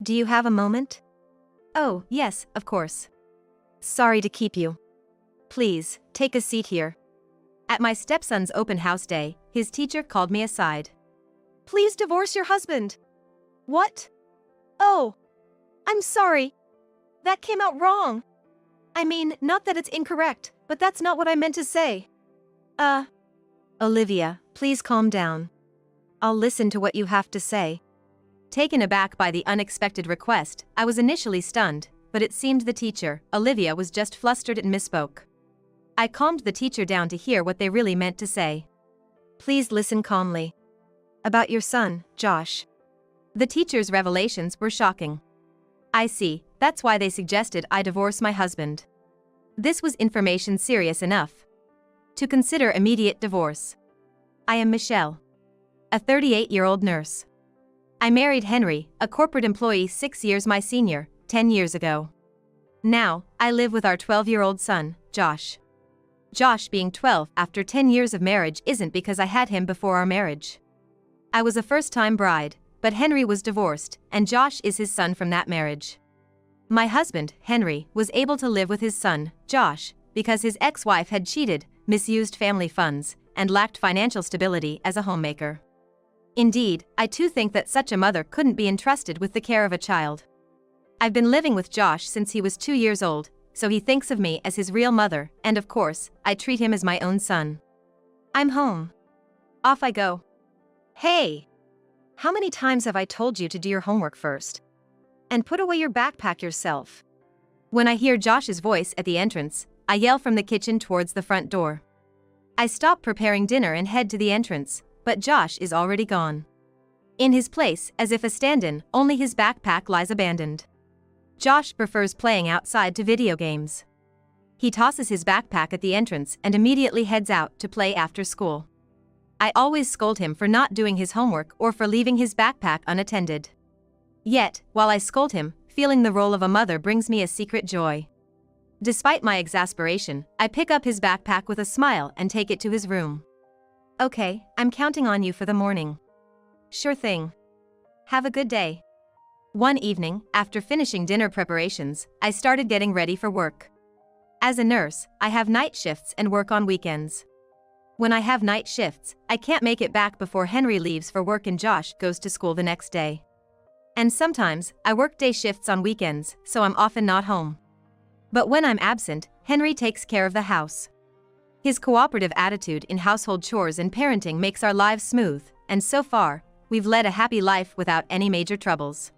Do you have a moment? Oh, yes, of course. Sorry to keep you. Please, take a seat here. At my stepson's open house day, his teacher called me aside. Please divorce your husband. What? Oh, I'm sorry. That came out wrong. I mean, not that it's incorrect, but that's not what I meant to say. Olivia, please calm down. I'll listen to what you have to say. Taken aback by the unexpected request, I was initially stunned, but it seemed the teacher, Olivia, was just flustered and misspoke. I calmed the teacher down to hear what they really meant to say. Please listen calmly. About your son, Josh. The teacher's revelations were shocking. I see, that's why they suggested I divorce my husband. This was information serious enough to consider immediate divorce. I am Michelle, a 38-year-old nurse. I married Henry, a corporate employee 6 years my senior, 10 years ago. Now, I live with our 12-year-old son, Josh. Josh being 12 after 10 years of marriage isn't because I had him before our marriage. I was a first-time bride, but Henry was divorced, and Josh is his son from that marriage. My husband, Henry, was able to live with his son, Josh, because his ex-wife had cheated, misused family funds, and lacked financial stability as a homemaker. Indeed, I too think that such a mother couldn't be entrusted with the care of a child. I've been living with Josh since he was 2 years old, so he thinks of me as his real mother, and of course, I treat him as my own son. I'm home. Off I go. Hey! How many times have I told you to do your homework first? And put away your backpack yourself. When I hear Josh's voice at the entrance, I yell from the kitchen towards the front door. I stop preparing dinner and head to the entrance, but Josh is already gone. In his place, as if a stand-in, only his backpack lies abandoned. Josh prefers playing outside to video games. He tosses his backpack at the entrance and immediately heads out to play after school. I always scold him for not doing his homework or for leaving his backpack unattended. Yet, while I scold him, feeling the role of a mother brings me a secret joy. Despite my exasperation, I pick up his backpack with a smile and take it to his room. Okay, I'm counting on you for the morning. Sure thing. Have a good day. One evening, after finishing dinner preparations, I started getting ready for work. As a nurse, I have night shifts and work on weekends. When I have night shifts, I can't make it back before Henry leaves for work and Josh goes to school the next day. And sometimes, I work day shifts on weekends, so I'm often not home. But when I'm absent, Henry takes care of the house. His cooperative attitude in household chores and parenting makes our lives smooth, and so far, we've led a happy life without any major troubles.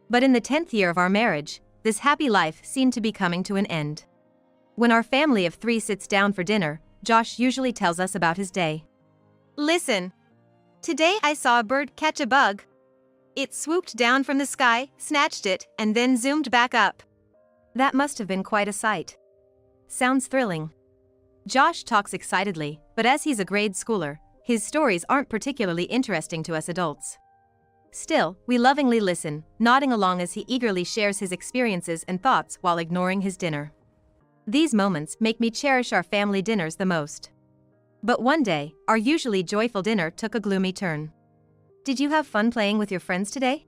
But in the 10th year of our marriage, this happy life seemed to be coming to an end. When our family of 3 sits down for dinner, Josh usually tells us about his day. Listen. Today I saw a bird catch a bug. It swooped down from the sky, snatched it, and then zoomed back up. That must have been quite a sight. Sounds thrilling. Josh talks excitedly, but as he's a grade schooler, his stories aren't particularly interesting to us adults. Still, we lovingly listen, nodding along as he eagerly shares his experiences and thoughts while ignoring his dinner. These moments make me cherish our family dinners the most. But one day, our usually joyful dinner took a gloomy turn. Did you have fun playing with your friends today?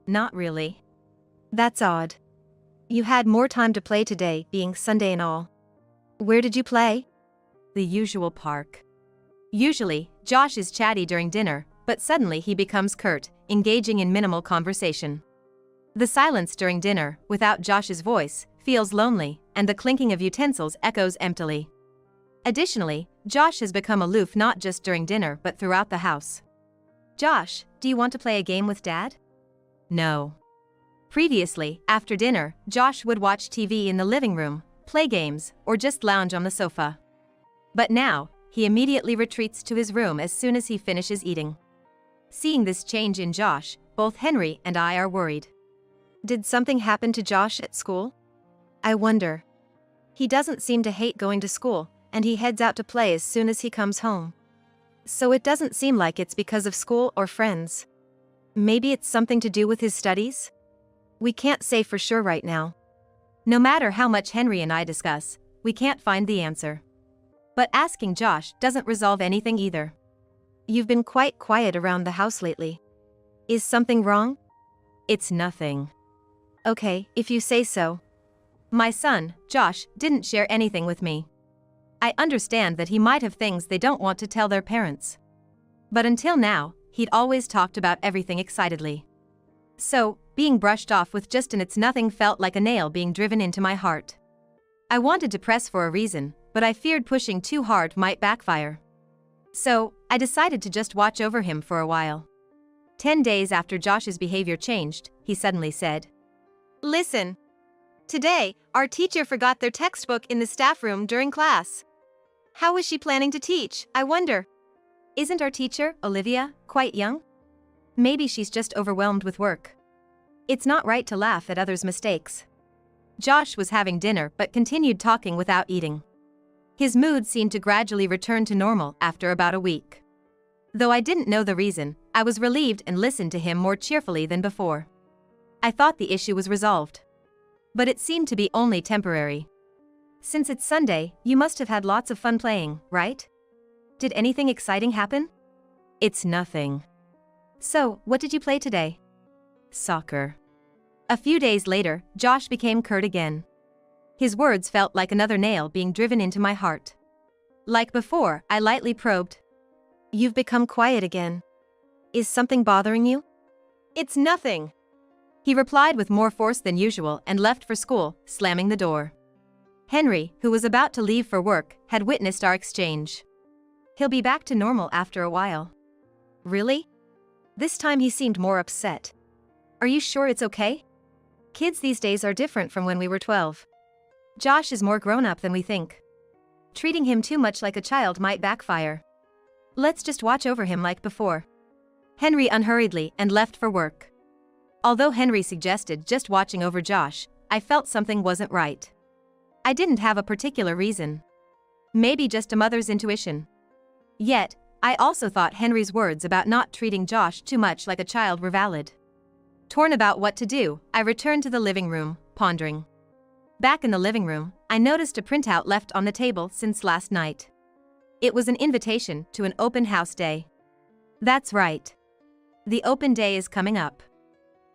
Not really. That's odd. You had more time to play today, being Sunday and all. Where did you play? The usual park. Usually, Josh is chatty during dinner, but suddenly he becomes curt, engaging in minimal conversation. The silence during dinner, without Josh's voice, feels lonely, and the clinking of utensils echoes emptily. Additionally, Josh has become aloof not just during dinner but throughout the house. Josh, do you want to play a game with Dad? No. Previously, after dinner, Josh would watch TV in the living room, play games, or just lounge on the sofa. But now, he immediately retreats to his room as soon as he finishes eating. Seeing this change in Josh, both Henry and I are worried. Did something happen to Josh at school? I wonder. He doesn't seem to hate going to school, and he heads out to play as soon as he comes home. So it doesn't seem like it's because of school or friends. Maybe it's something to do with his studies? We can't say for sure right now. No matter how much Henry and I discuss, we can't find the answer. But asking Josh doesn't resolve anything either. You've been quite quiet around the house lately. Is something wrong? It's nothing. Okay, if you say so. My son, Josh, didn't share anything with me. I understand that he might have things they don't want to tell their parents. But until now, he'd always talked about everything excitedly. So, being brushed off with just an "it's nothing" felt like a nail being driven into my heart. I wanted to press for a reason, but I feared pushing too hard might backfire. So, I decided to just watch over him for a while. 10 days after Josh's behavior changed, he suddenly said, "Listen. Today, our teacher forgot their textbook in the staff room during class. How is she planning to teach, I wonder? Isn't our teacher, Olivia, quite young? Maybe she's just overwhelmed with work. It's not right to laugh at others' mistakes." Josh was having dinner but continued talking without eating. His mood seemed to gradually return to normal after about a week. Though I didn't know the reason, I was relieved and listened to him more cheerfully than before. I thought the issue was resolved. But it seemed to be only temporary. "Since it's Sunday, you must have had lots of fun playing, right? Did anything exciting happen?" "It's nothing." "So, what did you play today?" "Soccer." A few days later, Josh became curt again. His words felt like another nail being driven into my heart. Like before, I lightly probed. "You've become quiet again. Is something bothering you?" "It's nothing," he replied with more force than usual and left for school, slamming the door. Henry, who was about to leave for work, had witnessed our exchange. "He'll be back to normal after a while." "Really?" This time he seemed more upset. "Are you sure it's okay? Kids these days are different from when we were 12. Josh is more grown up than we think. Treating him too much like a child might backfire. Let's just watch over him like before." Henry unhurriedly and left for work. Although Henry suggested just watching over Josh, I felt something wasn't right. I didn't have a particular reason. Maybe just a mother's intuition. Yet, I also thought Henry's words about not treating Josh too much like a child were valid. Torn about what to do, I returned to the living room, pondering. Back in the living room, I noticed a printout left on the table since last night. It was an invitation to an open house day. That's right. The open day is coming up.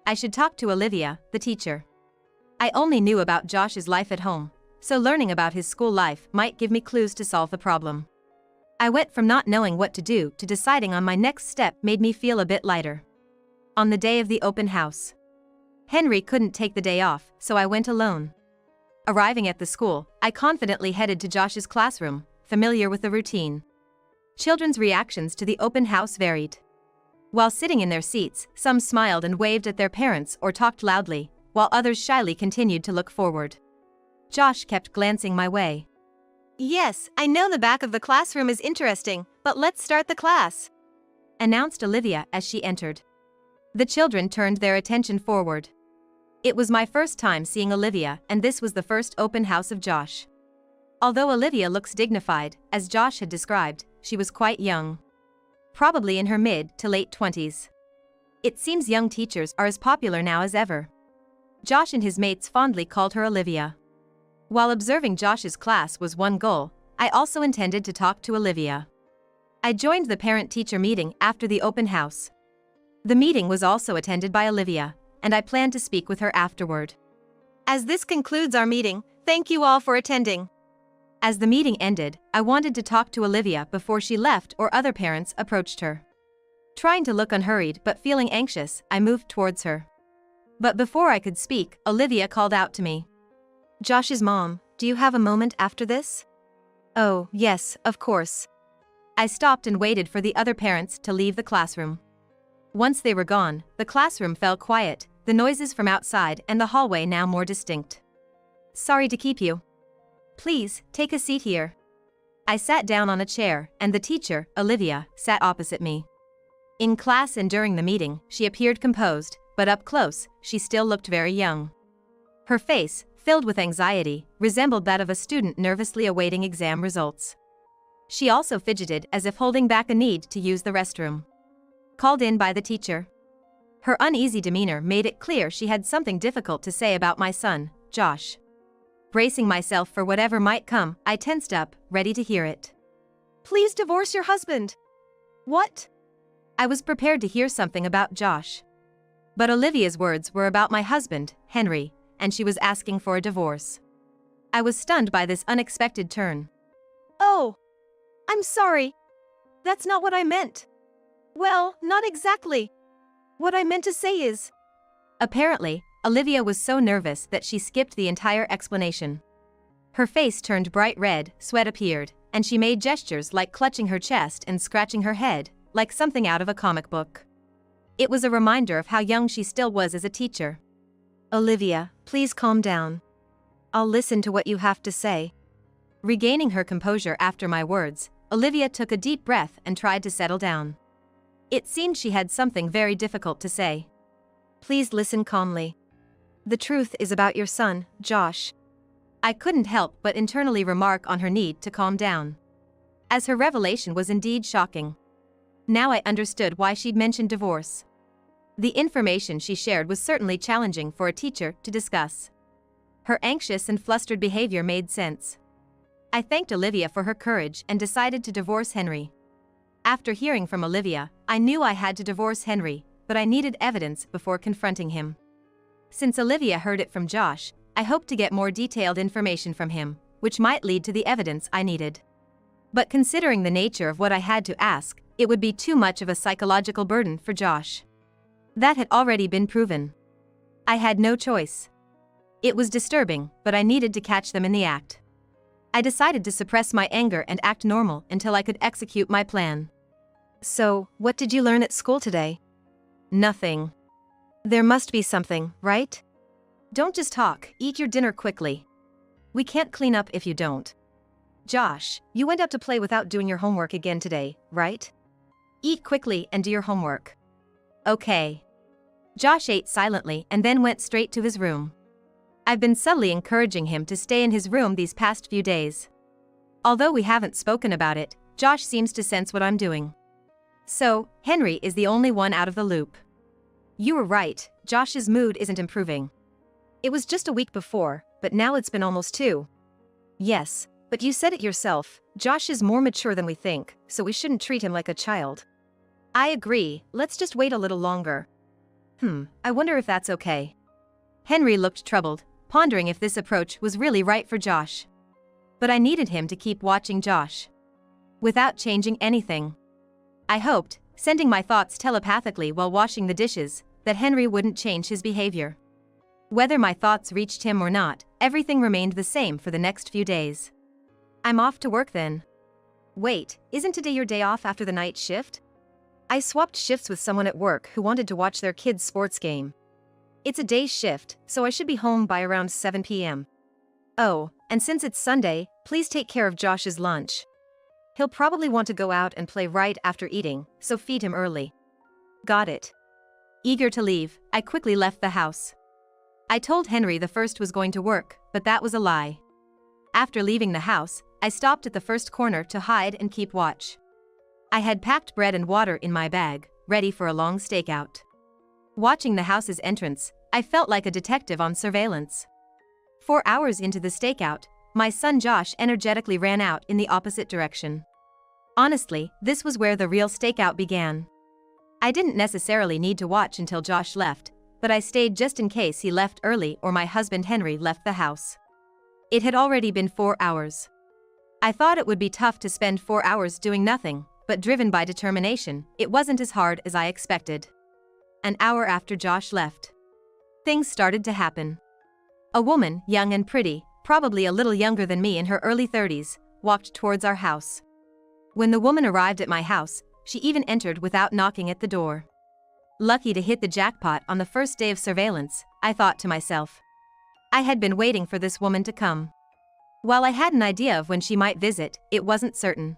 I should talk to Olivia, the teacher. I only knew about Josh's life at home, so learning about his school life might give me clues to solve the problem. I went from not knowing what to do to deciding on my next step made me feel a bit lighter. On the day of the open house, Henry couldn't take the day off, so I went alone. Arriving at the school, I confidently headed to Josh's classroom, familiar with the routine. Children's reactions to the open house varied. While sitting in their seats, some smiled and waved at their parents or talked loudly, while others shyly continued to look forward. Josh kept glancing my way. "Yes, I know the back of the classroom is interesting, but let's start the class," announced Olivia as she entered. The children turned their attention forward. It was my first time seeing Olivia, and this was the first open house of Josh. Although Olivia looks dignified, as Josh had described, she was quite young. Probably in her mid to late 20s. It seems young teachers are as popular now as ever. Josh and his mates fondly called her Olivia. While observing Josh's class was one goal, I also intended to talk to Olivia. I joined the parent-teacher meeting after the open house. The meeting was also attended by Olivia, and I planned to speak with her afterward. "As this concludes our meeting, thank you all for attending." As the meeting ended, I wanted to talk to Olivia before she left or other parents approached her. Trying to look unhurried but feeling anxious, I moved towards her. But before I could speak, Olivia called out to me. "Josh's mom, do you have a moment after this?" "Oh, yes, of course." I stopped and waited for the other parents to leave the classroom. Once they were gone, the classroom fell quiet, the noises from outside and the hallway now more distinct. "Sorry to keep you. Please, take a seat here." I sat down on a chair, and the teacher, Olivia, sat opposite me. In class and during the meeting, she appeared composed, but up close, she still looked very young. Her face, filled with anxiety, resembled that of a student nervously awaiting exam results. She also fidgeted as if holding back a need to use the restroom. Called in by the teacher. Her uneasy demeanor made it clear she had something difficult to say about my son, Josh. Bracing myself for whatever might come, I tensed up, ready to hear it. "Please divorce your husband." "What?" I was prepared to hear something about Josh. But Olivia's words were about my husband, Henry, and she was asking for a divorce. I was stunned by this unexpected turn. Oh, I'm sorry. That's not what I meant. Well, not exactly. What I meant to say is... Apparently, Olivia was so nervous that she skipped the entire explanation. Her face turned bright red, sweat appeared, and she made gestures like clutching her chest and scratching her head, like something out of a comic book. It was a reminder of how young she still was as a teacher. Olivia, please calm down. I'll listen to what you have to say. Regaining her composure after my words, Olivia took a deep breath and tried to settle down. It seemed she had something very difficult to say. Please listen calmly. The truth is about your son, Josh. I couldn't help but internally remark on her need to calm down, as her revelation was indeed shocking. Now I understood why she'd mentioned divorce. The information she shared was certainly challenging for a teacher to discuss. Her anxious and flustered behavior made sense. I thanked Olivia for her courage and decided to divorce Henry. After hearing from Olivia, I knew I had to divorce Henry, but I needed evidence before confronting him. Since Olivia heard it from Josh, I hoped to get more detailed information from him, which might lead to the evidence I needed. But considering the nature of what I had to ask, it would be too much of a psychological burden for Josh. That had already been proven. I had no choice. It was disturbing, but I needed to catch them in the act. I decided to suppress my anger and act normal until I could execute my plan. So, what did you learn at school today? Nothing. There must be something, right? Don't just talk, eat your dinner quickly. We can't clean up if you don't. Josh, you went out to play without doing your homework again today, right? Eat quickly and do your homework. Okay. Josh ate silently and then went straight to his room. I've been subtly encouraging him to stay in his room these past few days. Although we haven't spoken about it, Josh seems to sense what I'm doing. So, Henry is the only one out of the loop. You were right, Josh's mood isn't improving. It was just a week before, but now it's been almost 2. Yes, but you said it yourself, Josh is more mature than we think, so we shouldn't treat him like a child. I agree, let's just wait a little longer. I wonder if that's okay. Henry looked troubled, pondering if this approach was really right for Josh. But I needed him to keep watching Josh without changing anything. I hoped, sending my thoughts telepathically while washing the dishes, that Henry wouldn't change his behavior. Whether my thoughts reached him or not, everything remained the same for the next few days. I'm off to work then. Wait, isn't today your day off after the night shift? I swapped shifts with someone at work who wanted to watch their kid's sports game. It's a day shift, so I should be home by around 7 p.m. Oh, and since it's Sunday, please take care of Josh's lunch. He'll probably want to go out and play right after eating, so feed him early. Got it. Eager to leave, I quickly left the house. I told Henry the first was going to work, but that was a lie. After leaving the house, I stopped at the first corner to hide and keep watch. I had packed bread and water in my bag, ready for a long stakeout. Watching the house's entrance, I felt like a detective on surveillance. 4 hours into the stakeout, my son Josh energetically ran out in the opposite direction. Honestly, this was where the real stakeout began. I didn't necessarily need to watch until Josh left, but I stayed just in case he left early or my husband Henry left the house. It had already been 4 hours. I thought it would be tough to spend 4 hours doing nothing, but driven by determination, it wasn't as hard as I expected. An hour after Josh left, things started to happen. A woman, young and pretty, probably a little younger than me in her early 30s, walked towards our house. When the woman arrived at my house, she even entered without knocking at the door. Lucky to hit the jackpot on the first day of surveillance, I thought to myself. I had been waiting for this woman to come. While I had an idea of when she might visit, it wasn't certain.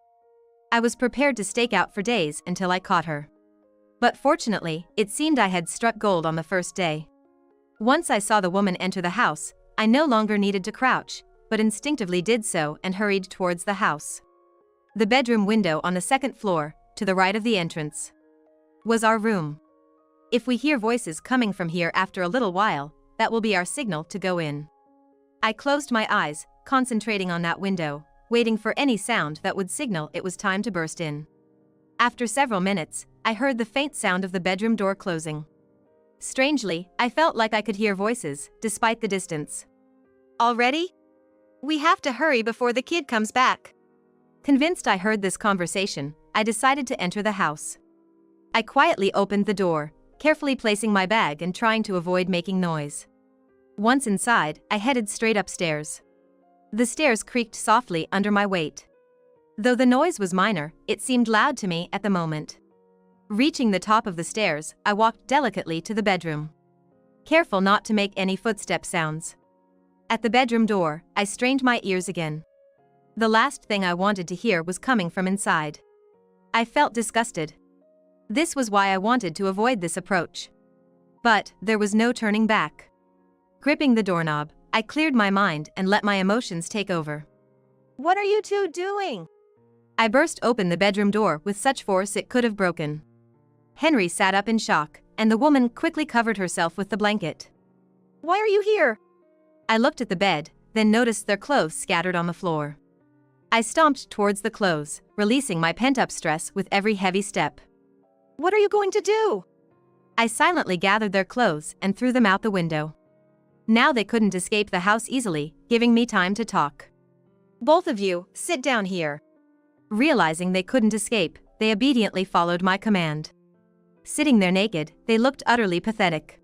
I was prepared to stake out for days until I caught her. But fortunately, it seemed I had struck gold on the first day. Once I saw the woman enter the house, I no longer needed to crouch, but instinctively did so and hurried towards the house. The bedroom window on the second floor, to the right of the entrance, was our room. If we hear voices coming from here after a little while, that will be our signal to go in. I closed my eyes, concentrating on that window, waiting for any sound that would signal it was time to burst in. After several minutes, I heard the faint sound of the bedroom door closing. Strangely, I felt like I could hear voices, despite the distance. Already? We have to hurry before the kid comes back. Convinced I heard this conversation, I decided to enter the house. I quietly opened the door, carefully placing my bag and trying to avoid making noise. Once inside, I headed straight upstairs. The stairs creaked softly under my weight. Though the noise was minor, it seemed loud to me at the moment. Reaching the top of the stairs, I walked delicately to the bedroom, careful not to make any footstep sounds. At the bedroom door, I strained my ears again. The last thing I wanted to hear was coming from inside. I felt disgusted. This was why I wanted to avoid this approach. But there was no turning back. Gripping the doorknob, I cleared my mind and let my emotions take over. What are you two doing? I burst open the bedroom door with such force it could have broken. Henry sat up in shock, and the woman quickly covered herself with the blanket. Why are you here? I looked at the bed, then noticed their clothes scattered on the floor. I stomped towards the clothes, releasing my pent-up stress with every heavy step. What are you going to do? I silently gathered their clothes and threw them out the window. Now they couldn't escape the house easily, giving me time to talk. Both of you, sit down here. Realizing they couldn't escape, they obediently followed my command. Sitting there naked, they looked utterly pathetic.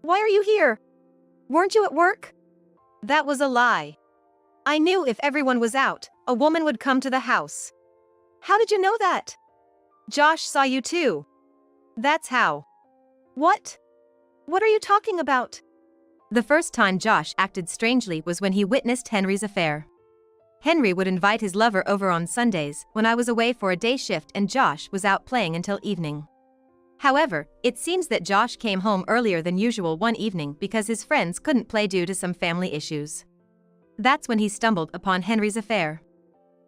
Why are you here? Weren't you at work? That was a lie. I knew if everyone was out, a woman would come to the house. How did you know that? Josh saw you too. That's how. What? What are you talking about? The first time Josh acted strangely was when he witnessed Henry's affair. Henry would invite his lover over on Sundays when I was away for a day shift and Josh was out playing until evening. However, it seems that Josh came home earlier than usual one evening because his friends couldn't play due to some family issues. That's when he stumbled upon Henry's affair.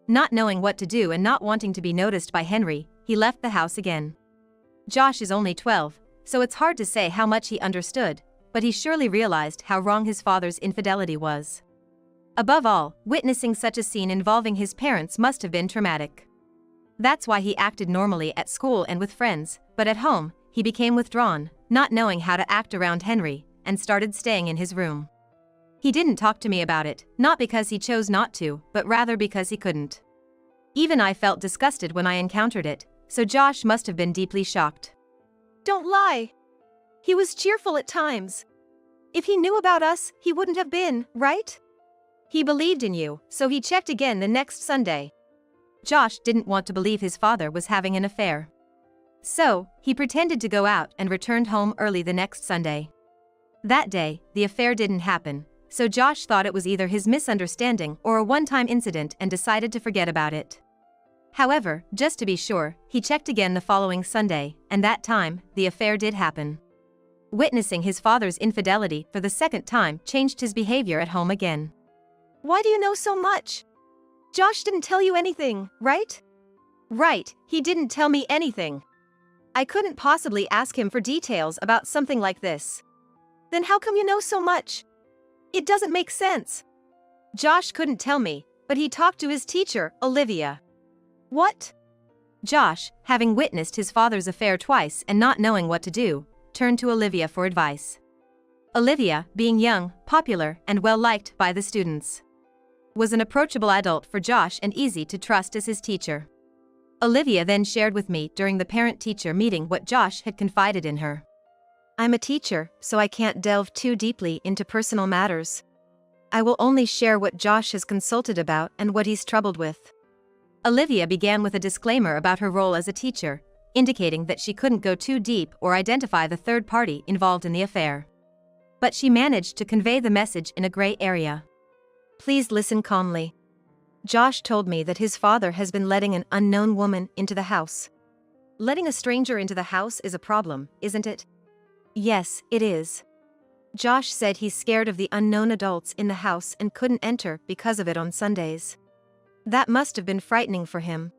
Not knowing what to do and not wanting to be noticed by Henry, he left the house again. Josh is only 12, so it's hard to say how much he understood, but he surely realized how wrong his father's infidelity was. Above all, witnessing such a scene involving his parents must have been traumatic. That's why he acted normally at school and with friends, but at home, he became withdrawn, not knowing how to act around Henry, and started staying in his room. He didn't talk to me about it, not because he chose not to, but rather because he couldn't. Even I felt disgusted when I encountered it, so Josh must have been deeply shocked. Don't lie. He was cheerful at times. If he knew about us, he wouldn't have been, right? He believed in you, so he checked again the next Sunday. Josh didn't want to believe his father was having an affair. So, he pretended to go out and returned home early the next Sunday. That day, the affair didn't happen, so Josh thought it was either his misunderstanding or a one-time incident and decided to forget about it. However, just to be sure, he checked again the following Sunday, and that time, the affair did happen. Witnessing his father's infidelity for the second time changed his behavior at home again. Why do you know so much? Josh didn't tell you anything, right? Right, he didn't tell me anything. I couldn't possibly ask him for details about something like this. Then how come you know so much? It doesn't make sense. Josh couldn't tell me, but he talked to his teacher, Olivia. What? Josh, having witnessed his father's affair twice and not knowing what to do, turned to Olivia for advice. Olivia, being young, popular, and well-liked by the students, was an approachable adult for Josh and easy to trust as his teacher. Olivia then shared with me during the parent-teacher meeting what Josh had confided in her. I'm a teacher, so I can't delve too deeply into personal matters. I will only share what Josh has consulted about and what he's troubled with. Olivia began with a disclaimer about her role as a teacher, indicating that she couldn't go too deep or identify the third party involved in the affair. But she managed to convey the message in a gray area. Please listen calmly. Josh told me that his father has been letting an unknown woman into the house. Letting a stranger into the house is a problem, isn't it? Yes, it is. Josh said he's scared of the unknown adults in the house and couldn't enter because of it on Sundays. That must have been frightening for him.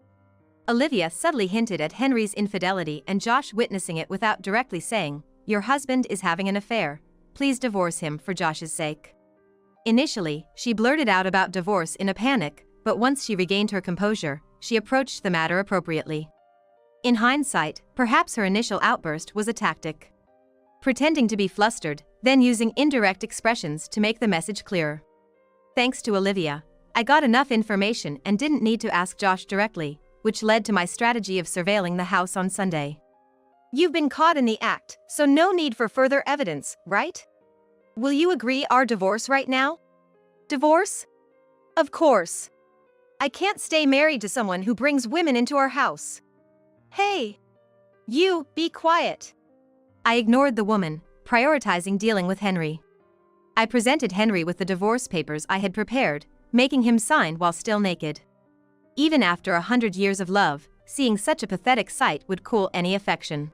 Olivia subtly hinted at Henry's infidelity and Josh witnessing it without directly saying, "Your husband is having an affair. Please divorce him for Josh's sake." Initially, she blurted out about divorce in a panic, but once she regained her composure, she approached the matter appropriately. In hindsight, perhaps her initial outburst was a tactic. pretending to be flustered, then using indirect expressions to make the message clearer. Thanks to Olivia, I got enough information and didn't need to ask Josh directly, which led to my strategy of surveilling the house on Sunday. You've been caught in the act, so no need for further evidence, right? Will you agree our divorce right now? Divorce? Of course. I can't stay married to someone who brings women into our house. Hey! You, be quiet. I ignored the woman, prioritizing dealing with Henry. I presented Henry with the divorce papers I had prepared, making him sign while still naked. Even after 100 years of love, seeing such a pathetic sight would cool any affection.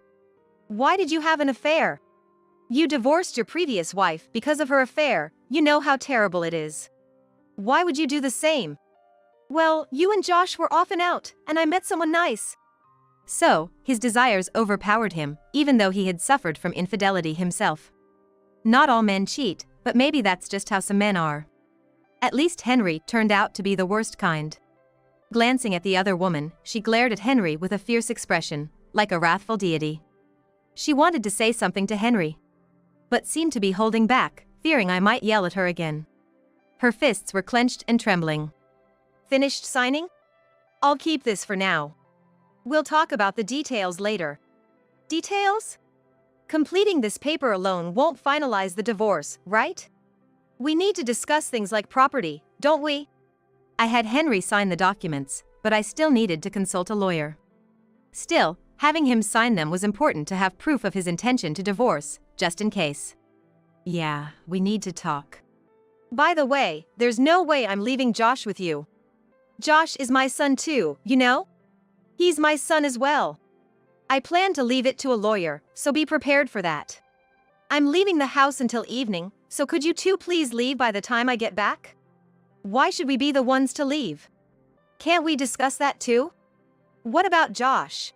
Why did you have an affair? You divorced your previous wife because of her affair, you know how terrible it is. Why would you do the same? Well, you and Josh were off and out, and I met someone nice. So, his desires overpowered him, even though he had suffered from infidelity himself. Not all men cheat, but maybe that's just how some men are. At least Henry turned out to be the worst kind. Glancing at the other woman, she glared at Henry with a fierce expression, like a wrathful deity. She wanted to say something to Henry, but seemed to be holding back, fearing I might yell at her again. Her fists were clenched and trembling. Finished signing? I'll keep this for now. We'll talk about the details later. Details? Completing this paper alone won't finalize the divorce, right? We need to discuss things like property, don't we? I had Henry sign the documents, but I still needed to consult a lawyer. Still, having him sign them was important to have proof of his intention to divorce, just in case. Yeah, we need to talk. By the way, there's no way I'm leaving Josh with you. Josh is my son too, you know? He's my son as well. I plan to leave it to a lawyer, so be prepared for that. I'm leaving the house until evening, so could you two please leave by the time I get back? Why should we be the ones to leave? Can't we discuss that too? What about Josh?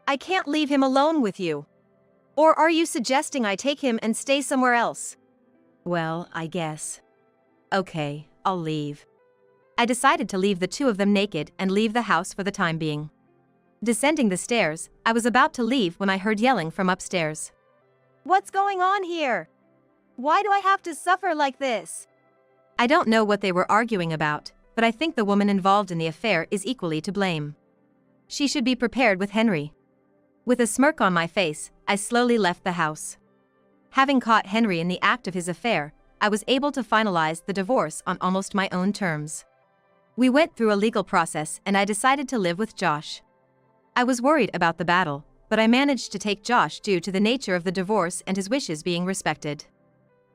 I can't leave him alone with you. Or are you suggesting I take him and stay somewhere else? Well, I guess. Okay, I'll leave. I decided to leave the two of them naked and leave the house for the time being. Descending the stairs, I was about to leave when I heard yelling from upstairs. What's going on here? Why do I have to suffer like this? I don't know what they were arguing about, but I think the woman involved in the affair is equally to blame. She should be prepared with Henry. With a smirk on my face, I slowly left the house. Having caught Henry in the act of his affair, I was able to finalize the divorce on almost my own terms. We went through a legal process and I decided to live with Josh. I was worried about the battle, but I managed to take Josh due to the nature of the divorce and his wishes being respected.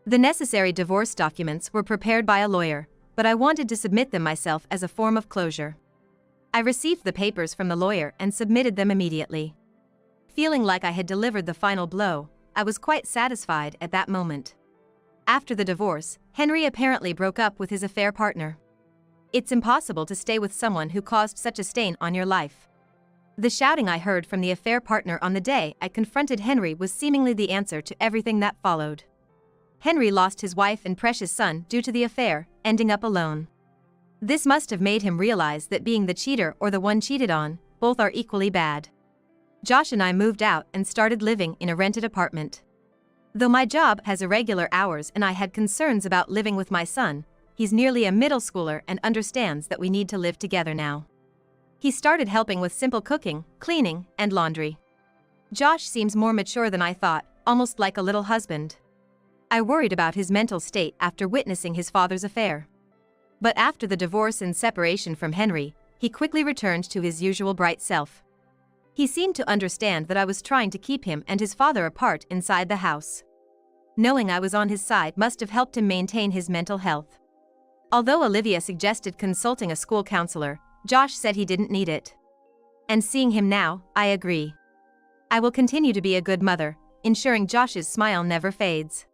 The necessary divorce documents were prepared by a lawyer, but I wanted to submit them myself as a form of closure. I received the papers from the lawyer and submitted them immediately. Feeling like I had delivered the final blow, I was quite satisfied at that moment. After the divorce, Henry apparently broke up with his affair partner. It's impossible to stay with someone who caused such a stain on your life. The shouting I heard from the affair partner on the day I confronted Henry was seemingly the answer to everything that followed. Henry lost his wife and precious son due to the affair, ending up alone. This must have made him realize that being the cheater or the one cheated on, both are equally bad. Josh and I moved out and started living in a rented apartment. Though my job has irregular hours and I had concerns about living with my son, he's nearly a middle schooler and understands that we need to live together now. He started helping with simple cooking, cleaning, and laundry. Josh seems more mature than I thought, almost like a little husband. I worried about his mental state after witnessing his father's affair. But after the divorce and separation from Henry, he quickly returned to his usual bright self. He seemed to understand that I was trying to keep him and his father apart inside the house. Knowing I was on his side must have helped him maintain his mental health. Although Olivia suggested consulting a school counselor, Josh said he didn't need it. And seeing him now, I agree. I will continue to be a good mother, ensuring Josh's smile never fades.